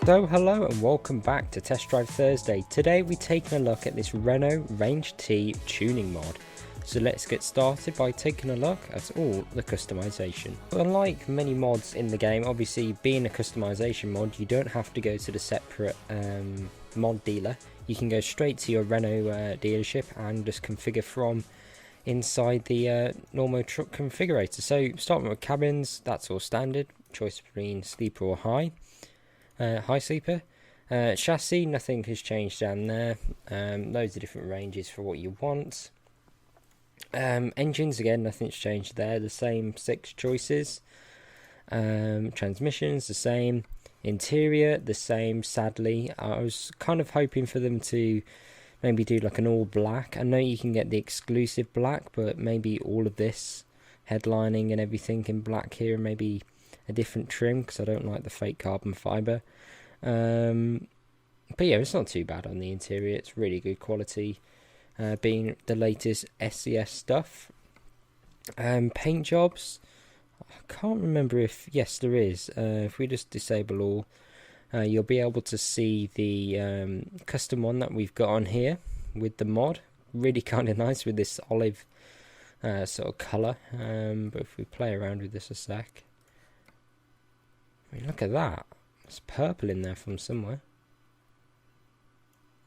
So hello and welcome back to Test Drive Thursday. Today we're taking a look at this Renault Range T tuning mod. So let's get started by taking a look at all the customization. Unlike many mods in the game, obviously being a customization mod, you don't have to go to the separate mod dealer. You can go straight to your Renault dealership and just configure from inside the normal truck configurator. So starting with cabins, that's all standard. Choice between sleeper or high sleeper. Chassis, nothing has changed down there. Loads of different ranges for what you want. Engines, again, nothing's changed there. The same 6 choices. Transmissions, the same. Interior, the same, sadly. I was kind of hoping for them to maybe do like an all black. I know you can get the exclusive black, but maybe all of this headlining and everything in black here, and maybe a different trim, because I don't like the fake carbon fiber. But yeah, it's not too bad on the interior. It's really good quality, being the latest SES stuff. Paint jobs, I can't remember if, yes there is. If we just disable all, you'll be able to see the custom one that we've got on here with the mod. Really kind of nice with this olive sort of colour. But if we play around with this a sec, I mean, look at that. There's purple in there from somewhere.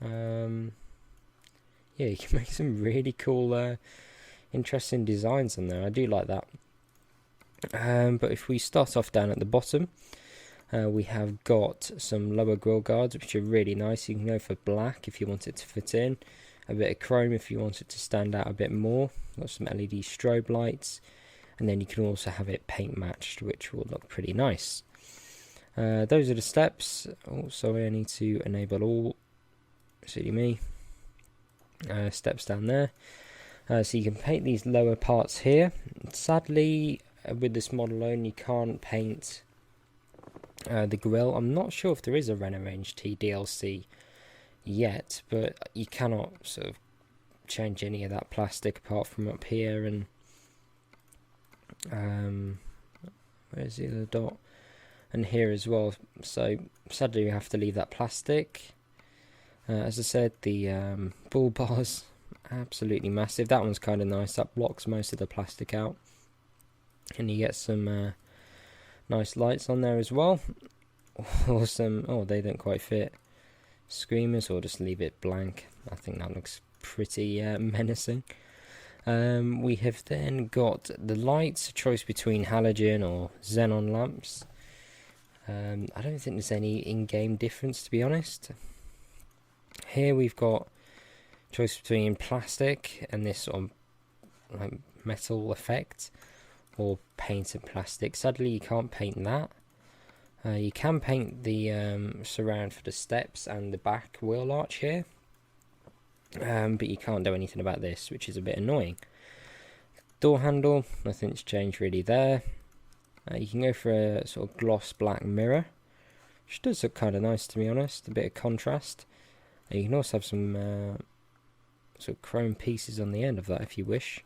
Yeah, you can make some really cool, interesting designs on there. I do like that. But if we start off down at the bottom, we have got some lower grille guards, which are really nice. You can go for black if you want it to fit in. A bit of chrome if you want it to stand out a bit more. Got some LED strobe lights. And then you can also have it paint matched, which will look pretty nice. Those are the steps. Oh, sorry, I need to enable all. Silly me. Steps down there. So you can paint these lower parts here. Sadly, with this mod alone, you can't paint the grille. I'm not sure if there is a Renault Range T DLC yet, but you cannot sort of change any of that plastic apart from up here and where's the other dot? And here as well. So sadly you have to leave that plastic. As I said, the bull bars, absolutely massive. That one's kind of nice. That blocks most of the plastic out. And you get some nice lights on there as well. Awesome. Oh, they don't quite fit. Screamers, or just leave it blank. I think that looks pretty menacing. We have then got the lights, a choice between halogen or xenon lamps. I don't think there's any in-game difference, to be honest. Here we've got choice between plastic and this sort of like metal effect, or paint and plastic. Sadly, you can't paint that. You can paint the surround for the steps and the back wheel arch here, but you can't do anything about this, which is a bit annoying. Door handle, nothing's changed really there. You can go for a sort of gloss black mirror, which does look kind of nice, to be honest, a bit of contrast. You can also have some sort of chrome pieces on the end of that if you wish.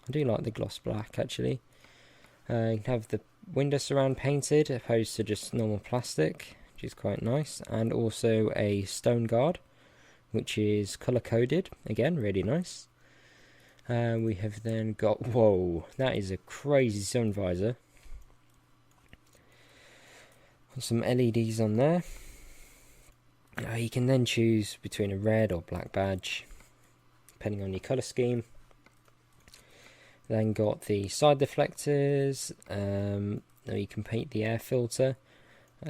I do like the gloss black actually. You can have the window surround painted opposed to just normal plastic, which is quite nice, and also a stone guard, which is colour coded, again really nice. We have then got, whoa, that is a crazy sun visor. Some LEDs on there. You can then choose between a red or black badge, depending on your colour scheme. Then got the side deflectors. Now you can paint the air filter,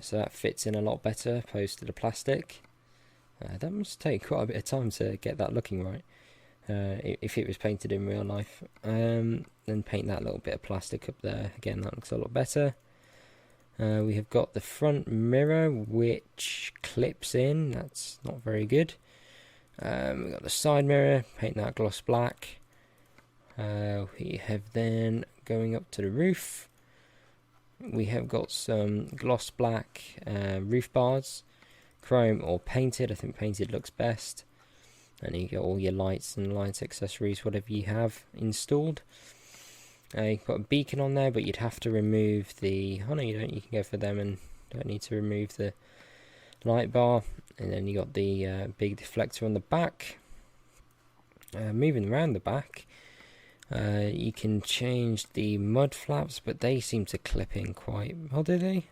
so that fits in a lot better opposed to the plastic. That must take quite a bit of time to get that looking right, if it was painted in real life. Then paint that little bit of plastic up there. Again, that looks a lot better. We have got the front mirror, which clips in. That's not very good. We've got the side mirror, paint that gloss black. We have then, going up to the roof, we have got some gloss black roof bars, chrome or painted. I think painted looks best. And you get all your lights and lights accessories, whatever you have installed. You've got a beacon on there, but you'd have to remove the... Oh no, you don't. You can go for them and don't need to remove the light bar, and then you got the big deflector on the back. Moving around the back, you can change the mud flaps, but they seem to clip in quite well, do they?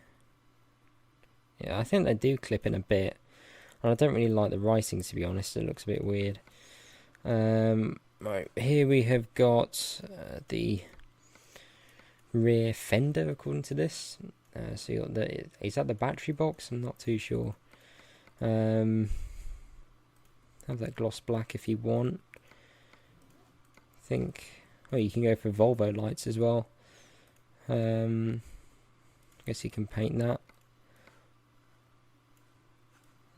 Yeah, I think they do clip in a bit, and I don't really like the writing, to be honest. It looks a bit weird. Right, here we have got the rear fender, according to this. So you got is that the battery box? I'm not too sure. Have that gloss black if you want. I think. Oh, you can go for Volvo lights as well. I guess you can paint that.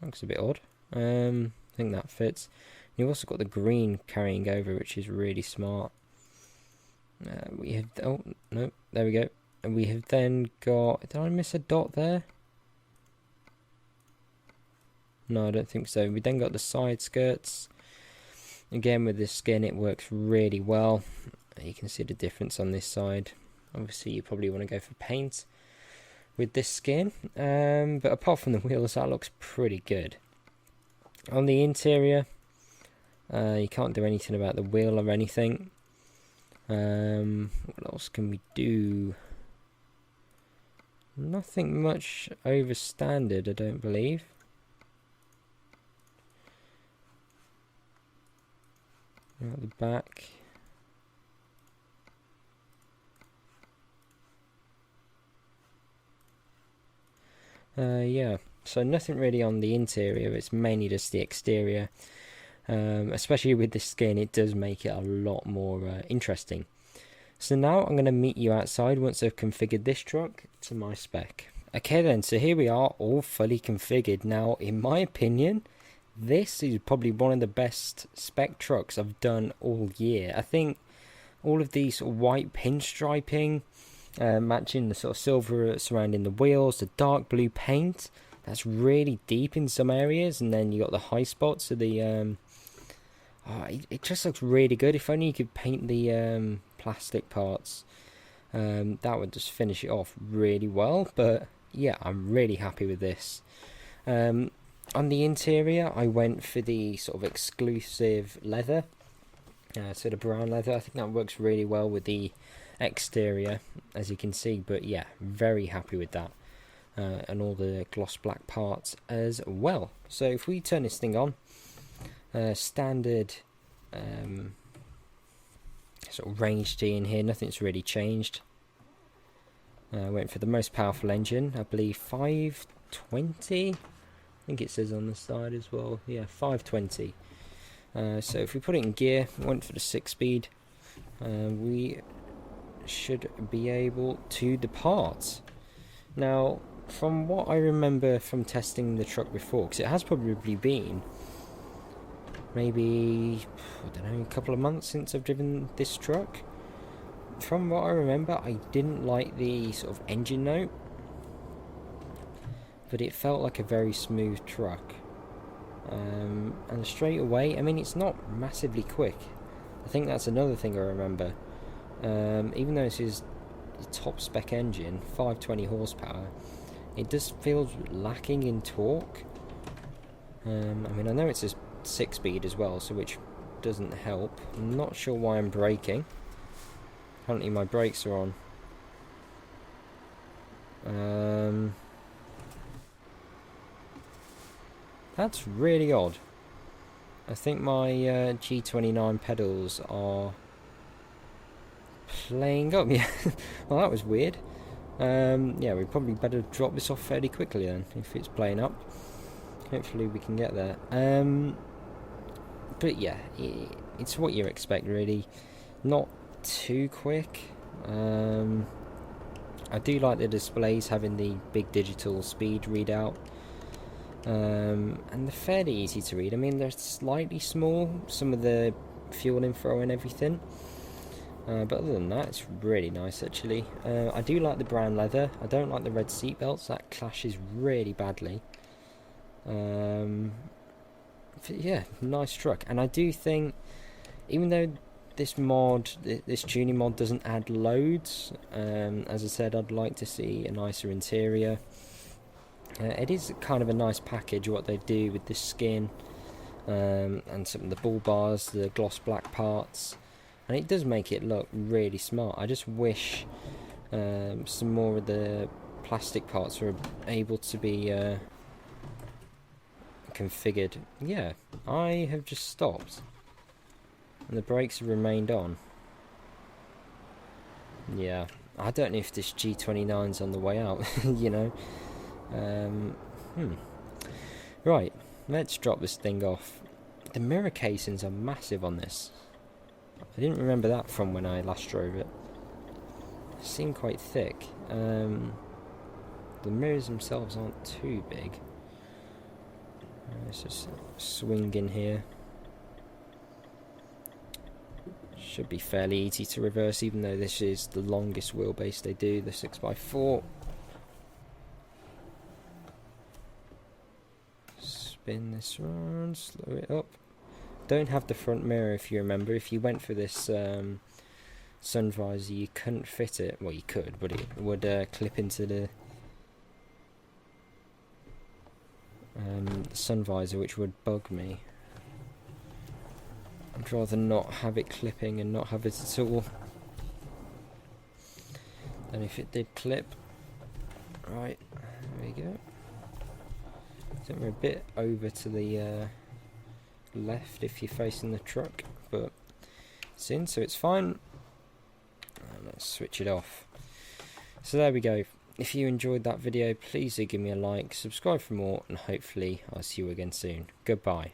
Looks a bit odd. I think that fits. You've also got the green carrying over, which is really smart. We have, oh no, there we go. And we have then got, did I miss a dot there? No, I don't think so. We then got the side skirts. Again, with this skin, it works really well. You can see the difference on this side. Obviously, you probably want to go for paint with this skin. But apart from the wheels, that looks pretty good. On the interior, you can't do anything about the wheel or anything. What else can we do? Nothing much over standard, I don't believe. At the back. Yeah, so nothing really on the interior, it's mainly just the exterior. Especially with this skin, it does make it a lot more interesting. So now I'm going to meet you outside once I've configured this truck to my spec. Okay then, so here we are, all fully configured. Now, in my opinion, this is probably one of the best spec trucks I've done all year. I think all of these sort of white pinstriping, matching the sort of silver surrounding the wheels, the dark blue paint, that's really deep in some areas, and then you got the high spots of the it just looks really good. If only you could paint the plastic parts, that would just finish it off really well. But yeah, I'm really happy with this. On the interior, I went for the sort of exclusive leather, so the brown leather. I think that works really well with the exterior, as you can see. But yeah, very happy with that, and all the gloss black parts as well. So if we turn this thing on, standard sort of Range T in here, nothing's really changed. Went for the most powerful engine, I believe 520. I think it says on the side as well. Yeah, 520. So if we put it in gear, went for the 6-speed, we should be able to depart. Now, from what I remember from testing the truck before, because it has probably been maybe, I don't know, a couple of months since I've driven this truck. From what I remember, I didn't like the sort of engine note, but it felt like a very smooth truck. And straight away, I mean, it's not massively quick. I think that's another thing I remember. Even though this is the top spec engine, 520 horsepower, it does feel lacking in torque. I mean, I know it's a 6-speed as well, so which doesn't help. I'm not sure why I'm braking. Apparently my brakes are on. That's really odd. I think my G29 pedals are playing up. Yeah, well, that was weird. Yeah, we probably better drop this off fairly quickly then, if it's playing up. Hopefully we can get there. But yeah, it's what you expect, really. Not too quick. I do like the displays having the big digital speed readout. And they're fairly easy to read. I mean, they're slightly small, some of the fuel info and everything. But other than that, it's really nice, actually. I do like the brown leather. I don't like the red seat belts. That clashes really badly. Yeah, nice truck. And I do think, even though this tuning mod doesn't add loads, as I said, I'd like to see a nicer interior. It is kind of a nice package what they do with this skin, and some of the bull bars, the gloss black parts, and it does make it look really smart. I just wish some more of the plastic parts were able to be configured. Yeah, I have just stopped and the brakes have remained on. Yeah, I don't know if this G29's on the way out. You know. Right, let's drop this thing off. The mirror casings are massive on this. I didn't remember that from when I last drove it. They seem quite thick. The mirrors themselves aren't too big. Let's just swing in here. Should be fairly easy to reverse, even though this is the longest wheelbase they do, the 6x4. Spin this round, slow it up. Don't have the front mirror, if you remember. If you went for this sun visor, you couldn't fit it. Well, you could, but it would clip into the sun visor, which would bug me. I'd rather not have it clipping and not have it at all. And if it did clip, right, there we go. I think we're a bit over to the left if you're facing the truck, but it's in, so it's fine. Let's switch it off. So there we go. If you enjoyed that video, please do give me a like, subscribe for more, and hopefully I'll see you again soon. Goodbye.